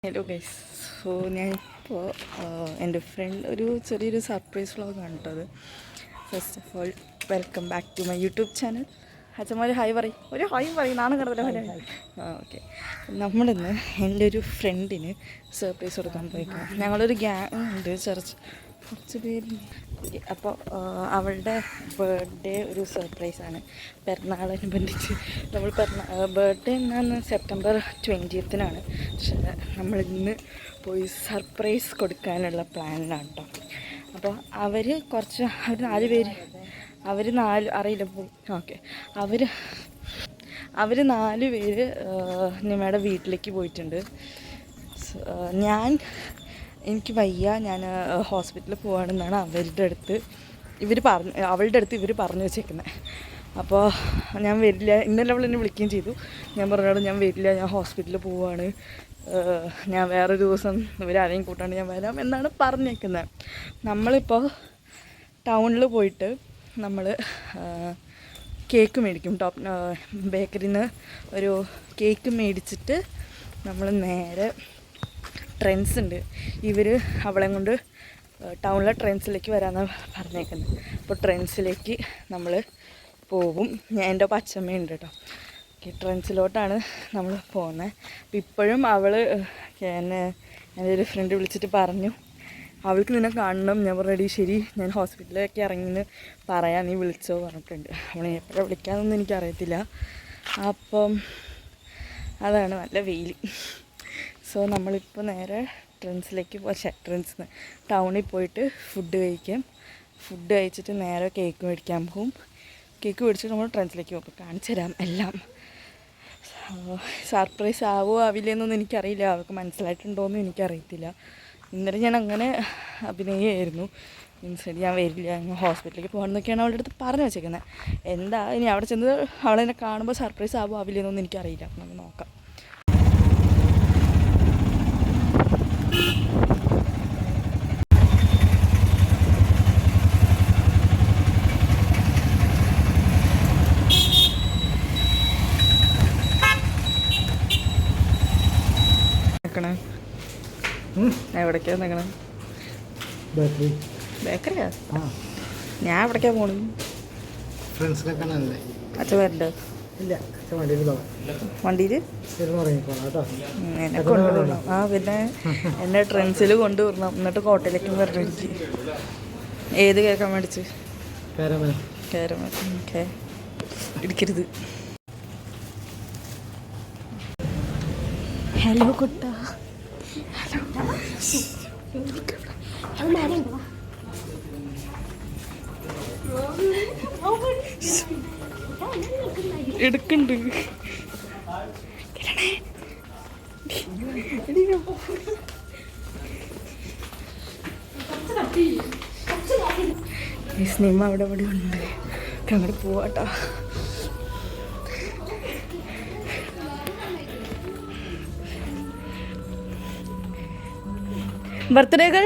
Hello guys. So ഞാനിപ്പോൾ എൻ്റെ front ഒരു ചെറിയൊരു സർപ്രൈസ് വ്ളോഗാണ് കേട്ടത്. First of all welcome back to my YouTube channel. അച്ഛന്മാർ ഹായ് പറയും, ഒരു ഹായ് പറയും, നാണം കിടന്നില്ല. ഓക്കെ, നമ്മളിന്ന് എൻ്റെ ഒരു ഫ്രണ്ടിന് സർപ്രൈസ് കൊടുക്കാൻ പോയിക്കാം. ഞങ്ങളൊരു ഗ്യാങ് ഉണ്ട്, കുറച്ച് പേര്. അപ്പോൾ അവളുടെ ബർത്ത്ഡേ ഒരു സർപ്രൈസാണ്, പിറന്നാളനുബന്ധിച്ച്. നമ്മൾ ബർത്ത്ഡേ എന്നാന്ന് സെപ്റ്റംബർ 20th. പക്ഷേ നമ്മളിന്ന് പോയി സർപ്രൈസ് കൊടുക്കാനുള്ള പ്ലാനിലാണ് കേട്ടോ. അപ്പോൾ അവർ 4 പേര്, അറിയില്ല. ഓക്കെ, അവർ 4 പേര് നിമ്മയുടെ വീട്ടിലേക്ക് പോയിട്ടുണ്ട്. എനിക്ക് വയ്യ, ഞാൻ ഹോസ്പിറ്റലിൽ പോവാണെന്നാണ് അവളുടെ അടുത്ത് ഇവർ പറഞ്ഞു വെച്ചേക്കുന്നത്. അപ്പോൾ ഞാൻ വരില്ല. ഇന്നലെ അവൾ എന്നെ വിളിക്കുകയും ചെയ്തു. ഞാൻ പറഞ്ഞോട് ഞാൻ വരില്ല, ഞാൻ ഹോസ്പിറ്റലിൽ പോവുകയാണ്, ഞാൻ വേറൊരു ദിവസം ഇവരാരെയും കൂട്ടാണ്ട് ഞാൻ വരാം എന്നാണ് പറഞ്ഞേക്കുന്നത്. നമ്മളിപ്പോൾ ടൗണിൽ പോയിട്ട് നമ്മൾ കേക്ക് മേടിക്കും. ബേക്കറിയിൽ നിന്ന് ഒരു കേക്ക് മേടിച്ചിട്ട് നമ്മൾ നേരെ ട്രെൻഡ്സ് ഉണ്ട്, അവളെ കൊണ്ട് ടൗണിലെ ട്രെൻഡ്സിലേക്ക് വരാമെന്നാണ് പറഞ്ഞേക്കുന്നത്. അപ്പോൾ ട്രെൻഡ്സിലേക്ക് നമ്മൾ പോകും. എൻ്റെ ഒപ്പം അച്ഛമ്മയുണ്ട് കേട്ടോ. ഓക്കെ, ട്രെൻഡ്സിലോട്ടാണ് നമ്മൾ പോകുന്നത്. അപ്പോൾ ഇപ്പോഴും എൻ്റെ ഒരു ഫ്രണ്ട് വിളിച്ചിട്ട് പറഞ്ഞു അവൾക്ക് നിന്നെ കാണണം. ഞാൻ പറഞ്ഞു ശരി, ഞാൻ ഹോസ്പിറ്റലിലൊക്കെ ഇറങ്ങിന്ന് പറയാം, നീ വിളിച്ചോ പറഞ്ഞിട്ടുണ്ട്. അവളെ എപ്പോഴാണ് വിളിക്കാമെന്നൊന്നും എനിക്കറിയത്തില്ല. അപ്പം അതാണ് നല്ല വെയിൽ. സോ നമ്മളിപ്പോൾ നേരെ ട്രെൻഡ്സിന്ന് ടൗണിൽ പോയിട്ട് ഫുഡ് കഴിച്ചിട്ട് നേരെ കേക്ക് മേടിക്കാൻ പോകും. കേക്ക് മേടിച്ചിട്ട് നമ്മൾ ട്രെൻഡ്സിലേക്ക് പോകും. കാണിച്ചു തരാം എല്ലാം. സർപ്രൈസ് ആവുമോ ആവില്ലെന്നൊന്നും എനിക്കറിയില്ല, അവർക്ക് മനസ്സിലായിട്ടുണ്ടോയെന്നും എനിക്കറിയത്തില്ല. ഇന്നലെ ഞാൻ അങ്ങനെ അഭിനയമായിരുന്നു. മീൻസ് ഞാൻ വരില്ല, ഞാൻ ഹോസ്പിറ്റലിലേക്ക് പോകണമെന്നൊക്കെയാണ് അവളുടെ അടുത്ത് പറഞ്ഞു വെച്ചേക്കുന്നത്. എന്താ ഇനി അവിടെ ചെന്ന് അവളെന്നെ കാണുമ്പോൾ സർപ്രൈസ് ആവുമോ ആവില്ലെന്നൊന്നും എനിക്കറിയില്ല. അപ്പം നമുക്ക് നോക്കാം. എവിടേക്കാ നിൽക്കണേ? ബേക്കറിയാ? ഞാൻ എവിടേക്കാ പോണു? അച്ഛൻ വരണ്ടോ? വണ്ടിയിൽ എന്നെ കൊണ്ടുവിടണം. പിന്നെ എന്നെ ട്രെൻഡ്സിൽ കൊണ്ടുവിടണം, എന്നിട്ട് കോട്ടയിലേക്കും വരണം എനിക്ക്. ഏത് കേൾക്കാൻ മേടിച്ച്? കാരമൽ. ഓക്കെ, ഇടിക്കരുത്. ഹലോ കുട്ട. എടുക്കണ്ട്. സ്നിമ അവിടെ ഉണ്ട്, അങ്ങോട്ട് പോവാട്ടോ. ബർത്ത്ഡേകൾ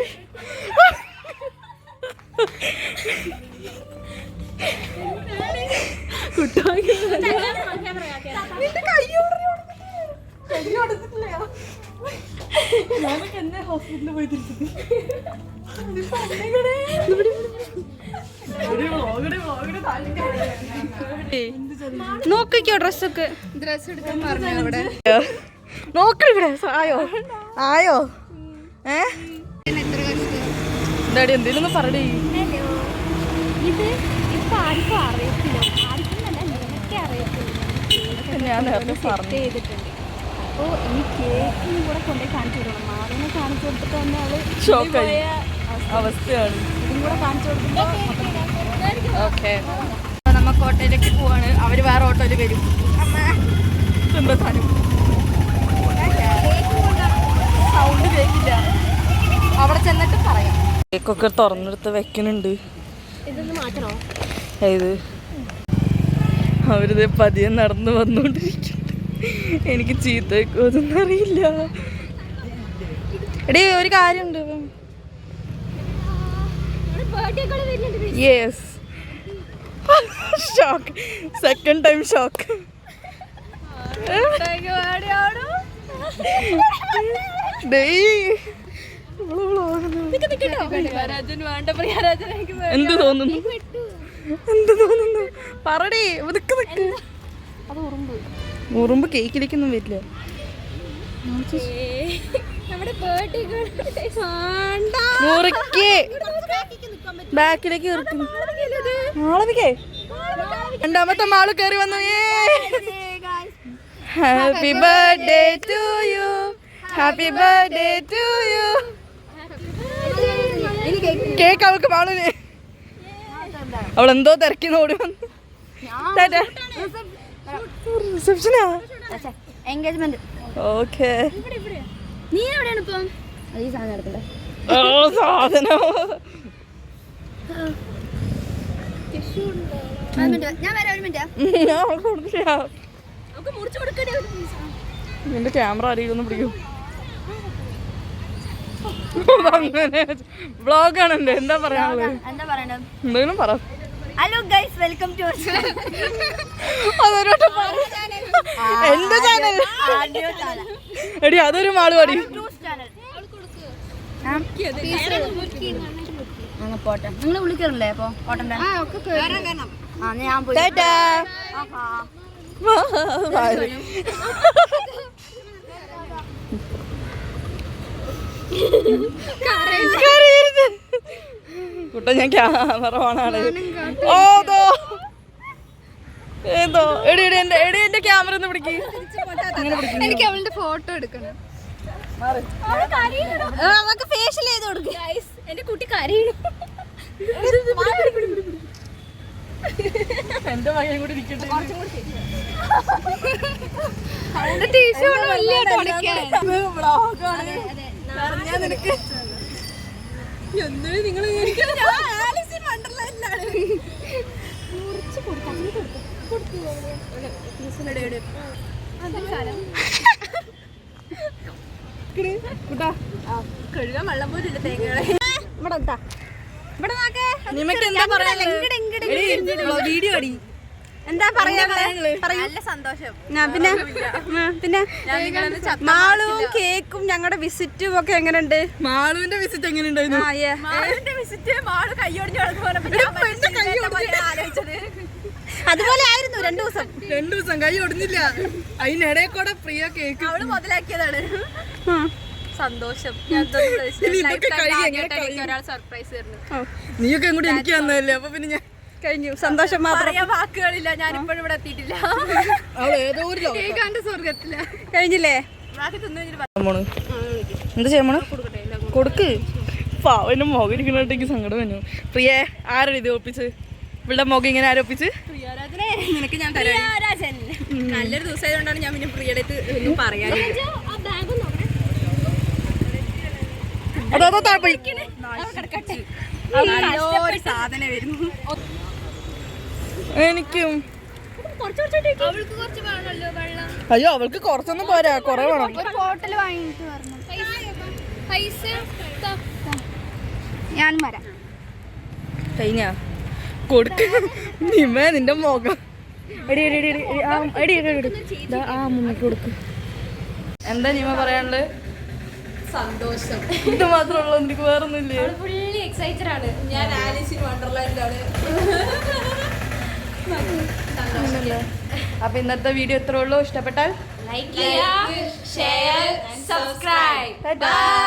ഞാനൊക്കെ എന്നെ ഹോസ്പിറ്റലിൽ പോയി തിരിച്ചത്. നോക്കിക്കോ, ഡ്രസ് എടുക്കാൻ പറഞ്ഞു അവിടെ. നോക്കിവിടെ ആയോ എന്താടി എന്തേലും പറയടേ. ഇത് ഇപ്പൊ ആർക്കും അറിയത്തില്ല, നിനക്കെ അറിയത്തില്ല. ഞാൻ നേരത്തെ പറഞ്ഞു ചെയ്തിട്ടുണ്ട്. അപ്പോൾ ഈ കേക്കിനും കൂടെ കൊണ്ടുപോയി കാണിച്ചു കൊടുക്കണം. മാറിനെ കാണിച്ചു കൊടുത്തിട്ട് തന്നെ അവള് ഷോക്കായ അവസ്ഥയാണ്. ഇതും കൂടെ കാണിച്ചു കൊടുക്കുമ്പോൾ ഓക്കെ, നമ്മ കോട്ടയിലേക്ക് പോവാണ്. അവർ വേറെ ഓട്ടോയിൽ വരും. എന്താ സാധനം സൗണ്ട് കേൾക്കില്ല. അവിടെ ചെന്നിട്ട് പറയാം. കേക്കൊക്കെ തുറന്നെടുത്ത് വെക്കുന്നുണ്ട്. ഇതൊന്ന് മാറ്റണോ? ഇത് അവരിത് പതിയെ നടന്നു വന്നുകൊണ്ടിരിക്കുന്നുണ്ട്. എനിക്ക് ചീത്ത വെക്കുമോന്നൊന്നും അറിയില്ല. എടീ ഒരു കാര്യമുണ്ട്. Yes, shock, second time shock. എന്ത് തോന്നുന്നു പറടേ നിക്ക് നിക്ക്. അത് ഉറുമ്പ്. ഉറുമ്പ് കേക്കിലേക്കൊന്നും വരില്ല. മുറിക്ക് ബാക്കിലേക്ക് മാളവികേ രണ്ടാമത്തെ മാള് കയറി വന്നു. Happy birthday to you, happy birthday to you. Cake അവൾക്ക് മാളിന്. അവളെന്തോ തിരക്കിന്ന് ഓടി വന്നു. റിസപ്ഷനാ എൻഗേജ്മെന്റ്. ഓക്കെ. നീ എവിടെയാണ് ഇപ്പം? ഈ സാധനം എടുക്കണ്ടേ? ഓ സാധനം. ഞാൻ വരാം, ഒരു മിനിറ്റ്. നിന്റെ ക്യാമറ ആരെങ്കിലും പിടിക്കും. അങ്ങനെ വ്ളോഗാണ് എന്റെ. എന്താ പറയാനുള്ളത്? എന്താ പറയണ്ടത്? എന്തെങ്കിലും പറ. ഹലോ ഗൈസ്, വെൽക്കം ടു എന്റെ ചാനൽ. എടി അതൊരു മാള് പാടി. പോട്ടെ, നിങ്ങൾ വിളിക്കാറില്ലേ? അപ്പൊ ഓട്ടൻ്റെ ഞാൻ പോയി. കുട്ട ഞാൻ ക്യാമറ ഓണാണ്. ഓതോ ഏതോ എടി എടി എന്റെ എടി എന്റെ ക്യാമറ ഒന്ന് പിടിക്ക്. എനിക്ക് അവളുടെ ഫോട്ടോ എടുക്കണം. നമുക്ക് ഫേഷ്യൽ ചെയ്ത് കൊടുക്കും. എന്റെ കുട്ടി കരയണം. എന്റെ മകൻ കൂടി ഇരിക്കട്ടെ. നിങ്ങൾ കഴുകാൻ വെള്ളം പോലില്ല തേങ്ങകളെ. നിനക്ക് എന്താ പറയാ? വീഡിയോ അടി. എന്താ പറയാ? നല്ല സന്തോഷം. പിന്നെ പിന്നെ മാളും കേക്കും ഞങ്ങളുടെ വിസിറ്റും ഒക്കെ എങ്ങനെയുണ്ട്? മാളുവിന്റെ വിസിറ്റ് എങ്ങനെ ഉണ്ടായിരുന്നു? അതുപോലെ ആയിരുന്നു 2 ദിവസം. 2 ദിവസം കൈ ഒടിഞ്ഞില്ല. അതിനിടയിൽ കൂടെ പ്രിയ കേക്ക് അവള് മുതലാക്കിയതാണ്. സന്തോഷം. നീയൊക്കെ അങ്ങോട്ട് എനിക്ക് വന്നതല്ലേ? അപ്പൊ പിന്നെ ഞാൻ കഴിഞ്ഞു. സന്തോഷം മാത്രം. വാക്കുകളില്ല. ഞാനിപ്പോഴും ഇവിടെ എത്തിയിട്ടില്ല. സ്വർഗത്തില്ല. കഴിഞ്ഞില്ലേ? എന്താ ചെയ്യാമോ? കൊടുക്ക്. പാവന്റെ മുഖം ഇരിക്കണോട്ടേക്ക് സങ്കടം വന്നു. പ്രിയേ ആരാണ് ഇത് ഒപ്പിച്ച്? ഇവളുടെ മുഖം ഇങ്ങനെ ആരോപിച്ച്? നിനക്ക് ഞാൻ നല്ലൊരു ദിവസമായതുകൊണ്ടാണ് ഞാൻ പിന്നെ പ്രിയയുടെ ഒന്നും പറയാൻ. സാധനം വരുന്നു. എനിക്കും. അയ്യോ അവൾക്ക് കുറച്ചൊന്നും പോരാ, കൊറേ വേണം. ഞാൻ വരാം. കഴിഞ്ഞ കൊടുക്ക്. നിമേ നിന്റെ മുഖം എടി എടി എടി എടി എടി ആ മുന്നോട്ട് കൊടുക്ക്. എന്താ നിമ പറയാനുള്ളത്? സന്തോഷം. ഇത് മാത്രമുള്ള എനിക്ക് വേറൊന്നുമില്ലേ? ഫുള്ളി എക്സൈറ്റഡ് ആണ്. ഞാൻ ആലീസ് ഇൻ വണ്ടർലാൻഡിലാണ്. അപ്പൊ ഇന്നത്തെ വീഡിയോ ഇത്രേ ഉള്ളൂ. ഇഷ്ടപ്പെട്ടാൽ ലൈക്ക് ചെയ്യുക, ഷെയർ, സബ്സ്ക്രൈബ്. ബൈ.